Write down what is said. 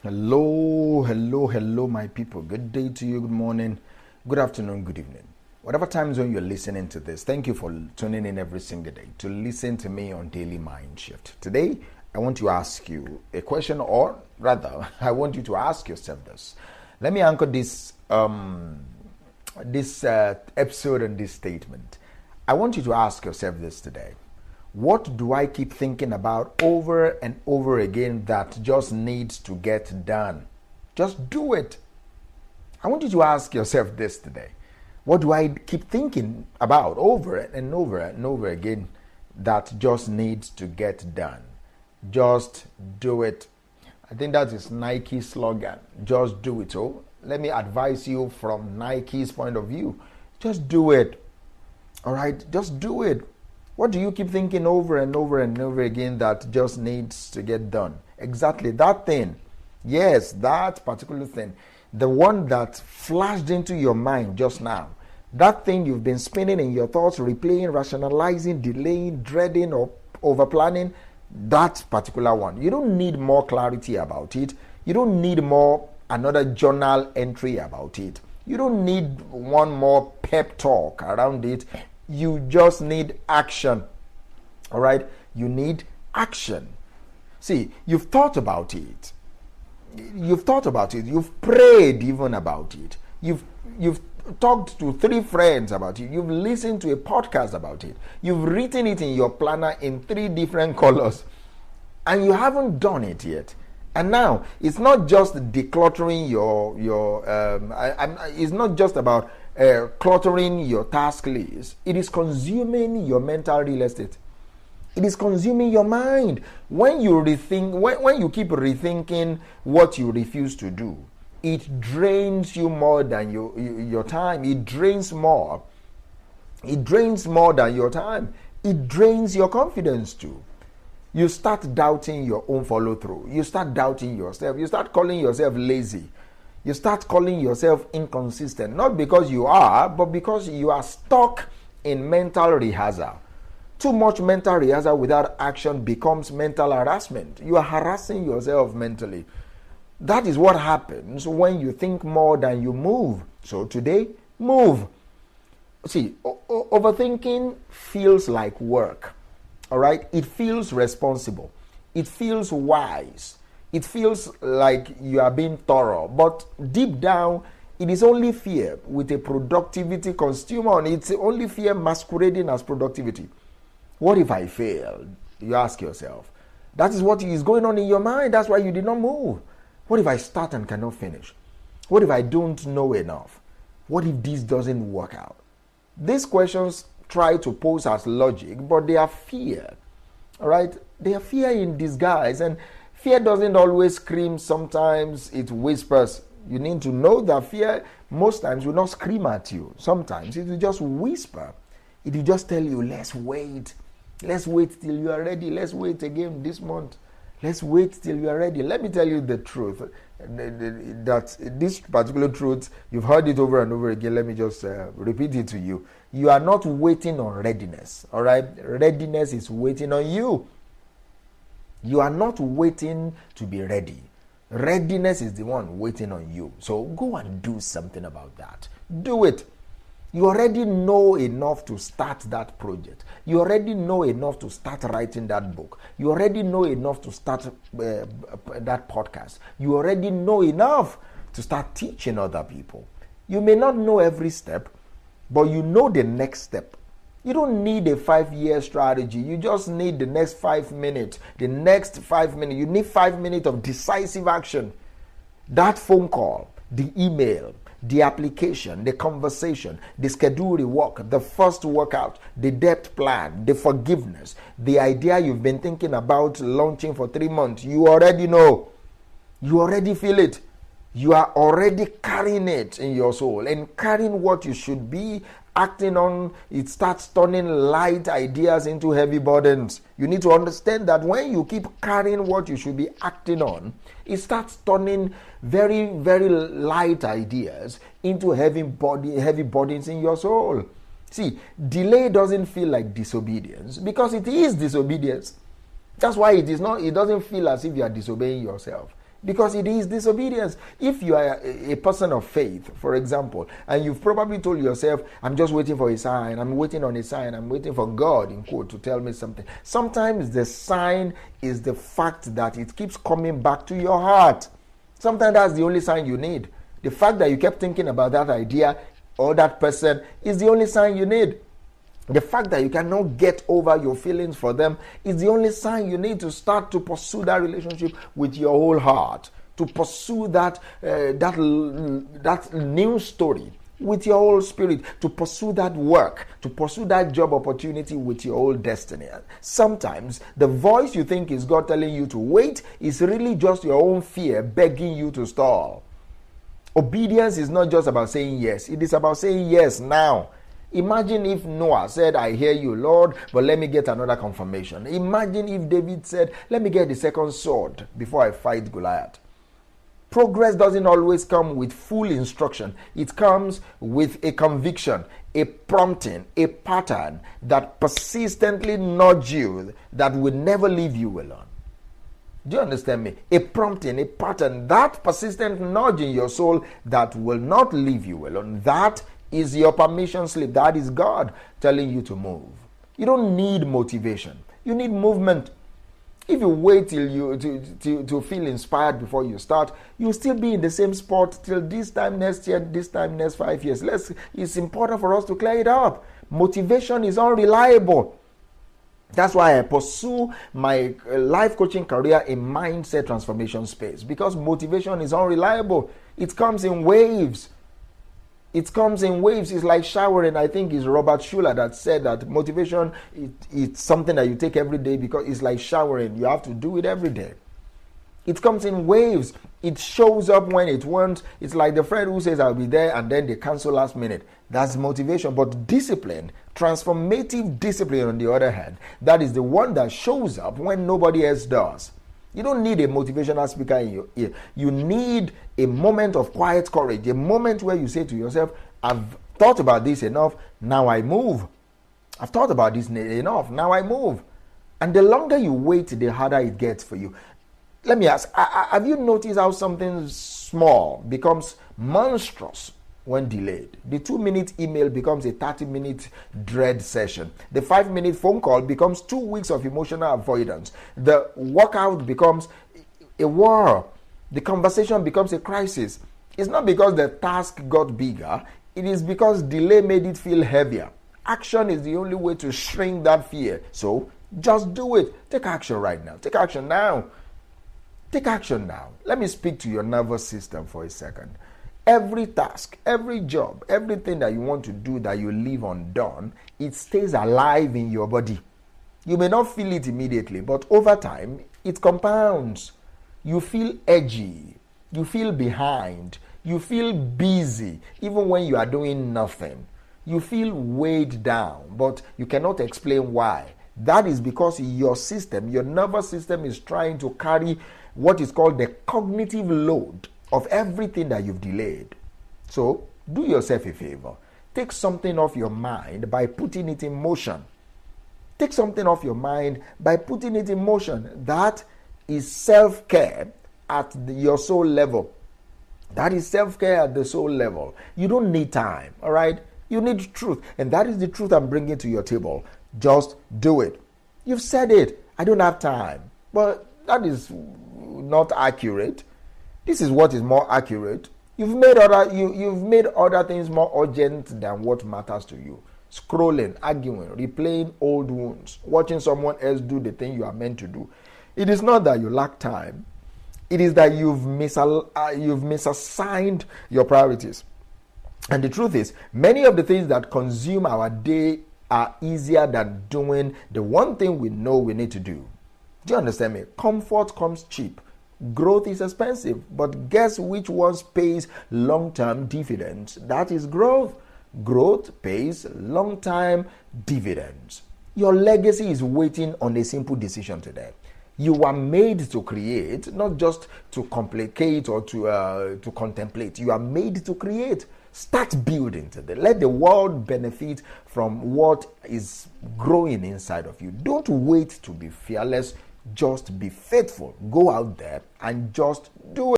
Hello, my people. Good day to you, good morning, good afternoon, good evening. Whatever time zone you're listening to this, thank you for tuning in every single day to listen to me on Daily Mind Shift. Today, I want to ask you a question, or rather, I want you to ask yourself this. Let me anchor this episode and this statement. I want you to ask yourself this today. What do I keep thinking about over and over again that just needs to get done? Just do it. I want you to ask yourself this today. What do I keep thinking about over and over and over again that just needs to get done? Just do it. I think that is Nike's slogan. Just do it. So let me advise you from Nike's point of view. Just do it. All right? Just do it. What do you keep thinking over and over and over again that just needs to get done? Exactly that thing. Yes, that particular thing. The one that flashed into your mind just now. That thing you've been spinning in your thoughts, replaying, rationalizing, delaying, dreading, or over-planning. That particular one. You don't need more clarity about it. You don't need another journal entry about it. You don't need one more pep talk around it. You just need action. All right? You need action. See, you've thought about it. You've prayed even about it. You've talked to 3 friends about it. You've listened to a podcast about it. You've written it in your planner in 3 different colors. And you haven't done it yet. And now, it's not just decluttering it's not just about cluttering your task list. It is consuming your mental real estate. It is consuming your mind. When you when you keep rethinking what you refuse to do, it drains you more than your time. It drains more. It drains more than your time. It drains your confidence too. You start doubting your own follow through. You start doubting yourself. You start calling yourself lazy. You start calling yourself inconsistent, not because you are, but because you are stuck in mental rehearsal. Too much mental rehearsal without action becomes mental harassment. You are harassing yourself mentally. That is what happens when you think more than you move. So today, move. See, overthinking feels like work. All right? It feels responsible. It feels wise. It feels like you are being thorough, but deep down, it is only fear with a productivity costume on. It's only fear masquerading as productivity. What if I fail? You ask yourself. That is what is going on in your mind. That's why you did not move. What if I start and cannot finish? What if I don't know enough? What if this doesn't work out? These questions try to pose as logic, but they are fear. All right? They are fear in disguise, and fear doesn't always scream. Sometimes it whispers. You need to know that fear most times will not scream at you. Sometimes it will just whisper. It will just tell you, let's wait. Let's wait till you are ready. Let's wait again this month. Let's wait till you are ready. Let me tell you the truth. That this particular truth, you've heard it over and over again. Let me just repeat it to you. You are not waiting on readiness. All right? Readiness is waiting on you. You are not waiting to be ready. Readiness is the one waiting on you. So go and do something about that. Do it. You already know enough to start that project. You already know enough to start writing that book. You already know enough to start that podcast. You already know enough to start teaching other people. You may not know every step, but you know the next step. You don't need a 5-year strategy. You just need the next 5 minutes. The next 5 minutes. You need 5 minutes of decisive action. That phone call, the email, the application, the conversation, the schedule, the work, the first workout, the debt plan, the forgiveness, the idea you've been thinking about launching for 3 months. You already know. You already feel it. You are already carrying it in your soul, and carrying what you should be acting on. It starts turning light ideas into heavy burdens. You need to understand that when you keep carrying what you should be acting on, it starts turning very, very light ideas into heavy burdens in your soul. See, delay doesn't feel like disobedience because it is disobedience. That's why it doesn't feel as if you are disobeying yourself. because it is disobedience. If you are a person of faith, for example, and you've probably told yourself, I'm just waiting for a sign, I'm waiting on a sign, I'm waiting for God, in quote, to tell me something. Sometimes the sign is the fact that it keeps coming back to your heart. Sometimes that's the only sign you need. The fact that you kept thinking about that idea or that person is the only sign you need. The fact that you cannot get over your feelings for them is the only sign you need to start to pursue that relationship with your whole heart, to pursue that new story with your whole spirit, to pursue that work, to pursue that job opportunity with your whole destiny. Sometimes the voice you think is God telling you to wait is really just your own fear begging you to stall. Obedience is not just about saying yes, it is about saying yes now. Imagine if Noah said, I hear you, Lord, but let me get another confirmation. Imagine if David said, let me get the second sword before I fight Goliath. Progress doesn't always come with full instruction. It comes with a conviction, a prompting, a pattern that persistently nudges you, that will never leave you alone. Do you understand me? A prompting, a pattern, that persistent nudge in your soul that will not leave you alone. That is your permission slip. That is God telling you to move. You don't need motivation. You need movement. If you wait till you to feel inspired before you start, you'll still be in the same spot till this time next year, this time next 5 years. It's important for us to clear it up. Motivation is unreliable. That's why I pursue my life coaching career in mindset transformation space, because motivation is unreliable. It comes in waves. It comes in waves. It's like showering. I think it's Robert Schuller that said that motivation, it's something that you take every day, because it's like showering. You have to do it every day. It comes in waves. It shows up when it wants. It's like the friend who says, I'll be there, and then they cancel last minute. That's motivation. But discipline, transformative discipline, on the other hand, that is the one that shows up when nobody else does. You don't need a motivational speaker in your ear. You need a moment of quiet courage, a moment where you say to yourself, I've thought about this enough, now I move. I've thought about this enough, now I move. And the longer you wait, the harder it gets for you. Let me ask, have you noticed how something small becomes monstrous when delayed? The 2-minute email becomes a 30-minute dread session. The 5-minute phone call becomes 2 weeks of emotional avoidance. The workout becomes a war. The conversation becomes a crisis. It's not because the task got bigger. It is because delay made it feel heavier. Action is the only way to shrink that fear. So just do it. Take action right now. Take action now. Take action now. Let me speak to your nervous system for a second. Every task, every job, everything that you want to do that you leave undone, it stays alive in your body. You may not feel it immediately, but over time, it compounds. You feel edgy. You feel behind. You feel busy, even when you are doing nothing. You feel weighed down, but you cannot explain why. That is because your system, your nervous system, is trying to carry what is called the cognitive load of everything that you've delayed. So, do yourself a favor. Take something off your mind by putting it in motion. Take something off your mind by putting it in motion. That is self-care at your soul level. That is self-care at the soul level. You don't need time, all right? You need truth. And that is the truth I'm bringing to your table. Just do it. You've said it. I don't have time. But that is not accurate. This is what is more accurate. You've made other things more urgent than what matters to you. Scrolling, arguing, replaying old wounds, watching someone else do the thing you are meant to do. It is not that you lack time. It is that you've misassigned your priorities. And the truth is, many of the things that consume our day are easier than doing the one thing we know we need to do. Do you understand me? Comfort comes cheap. Growth is expensive, but guess which one pays long-term dividends? That is growth. Growth pays long-term dividends. Your legacy is waiting on a simple decision today. You are made to create, not just to complicate or to contemplate. You are made to create. Start building today. Let the world benefit from what is growing inside of you. Don't wait to be fearless. Just be faithful. Go out there and just do it.